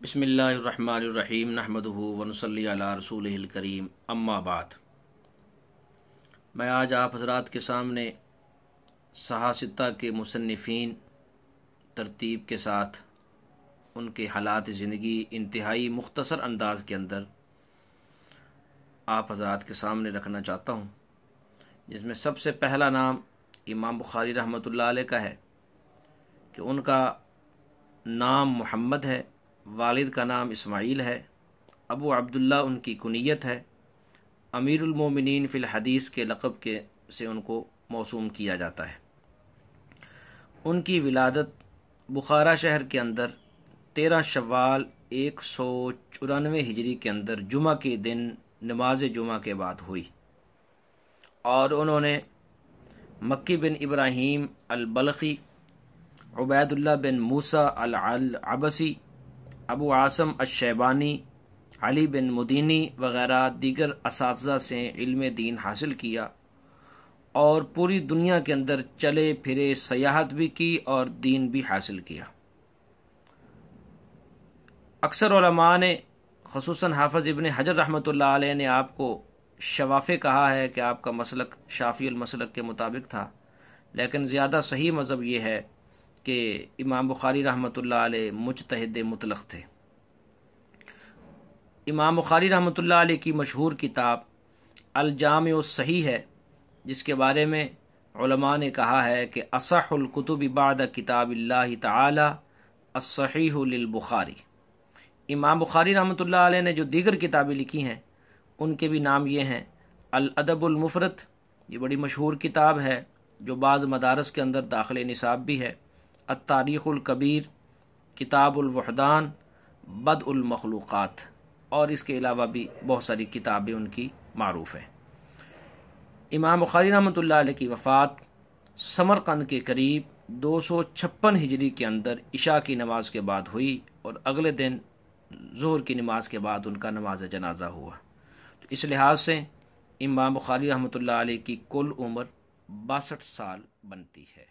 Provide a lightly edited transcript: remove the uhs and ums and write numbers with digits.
بسم اللہ الرحمن الرحیم نحمدہ ونصلی علی رسولہ الکریم اما بعد۔ میں آج آپ حضرات کے سامنے صحاستہ کے مصنفین ترتیب کے ساتھ ان کے حالات زندگی انتہائی مختصر انداز کے اندر آپ حضرات کے سامنے رکھنا چاہتا ہوں، جس میں سب سے پہلا نام امام بخاری رحمۃ اللہ علیہ کا ہے کہ ان کا نام محمد ہے، والد کا نام اسماعیل ہے، ابو عبداللہ ان کی کنیت ہے، امیر المومنین فی الحدیث کے لقب کے سے ان کو موسوم کیا جاتا ہے۔ ان کی ولادت بخارا شہر کے اندر 13 شوال 194 ہجری کے اندر جمعہ کے دن نماز جمعہ کے بعد ہوئی، اور انہوں نے مکی بن ابراہیم البلخی، عبید اللہ بن موسیٰ العبسی، ابو عاصم الشیبانی، علی بن مدینی وغیرہ دیگر اساتذہ سے علم دین حاصل کیا، اور پوری دنیا کے اندر چلے پھرے، سیاحت بھی کی اور دین بھی حاصل کیا۔ اکثر علماء نے، خصوصاً حافظ ابن حجر رحمۃ اللہ علیہ نے آپ کو شوافع کہا ہے کہ آپ کا مسلک شافعی المسلک کے مطابق تھا، لیکن زیادہ صحیح مذہب یہ ہے کہ امام بخاری رحمۃ اللہ علیہ مجتہد مطلق تھے۔ امام بخاری رحمۃ اللہ علیہ کی مشہور کتاب الجامع الصحیح ہے، جس کے بارے میں علماء نے کہا ہے کہ اصح الکتب بعد کتاب اللہ تعالی الصحیح للبخاری۔ امام بخاری رحمۃ اللہ علیہ نے جو دیگر کتابیں لکھی ہیں ان کے بھی نام یہ ہیں: الادب المفرد، یہ بڑی مشہور کتاب ہے جو بعض مدارس کے اندر داخل نصاب بھی ہے، التاریخ الکبیر، کتاب الوحدان، بدء المخلوقات، اور اس کے علاوہ بھی بہت ساری کتابیں ان کی معروف ہیں۔ امام بخاری رحمۃ اللہ علیہ کی وفات سمرقند کے قریب 256 ہجری کے اندر عشاء کی نماز کے بعد ہوئی، اور اگلے دن ظہر کی نماز کے بعد ان کا نماز جنازہ ہوا۔ تو اس لحاظ سے امام بخاری رحمۃ اللہ علیہ کی کل عمر 62 سال بنتی ہے۔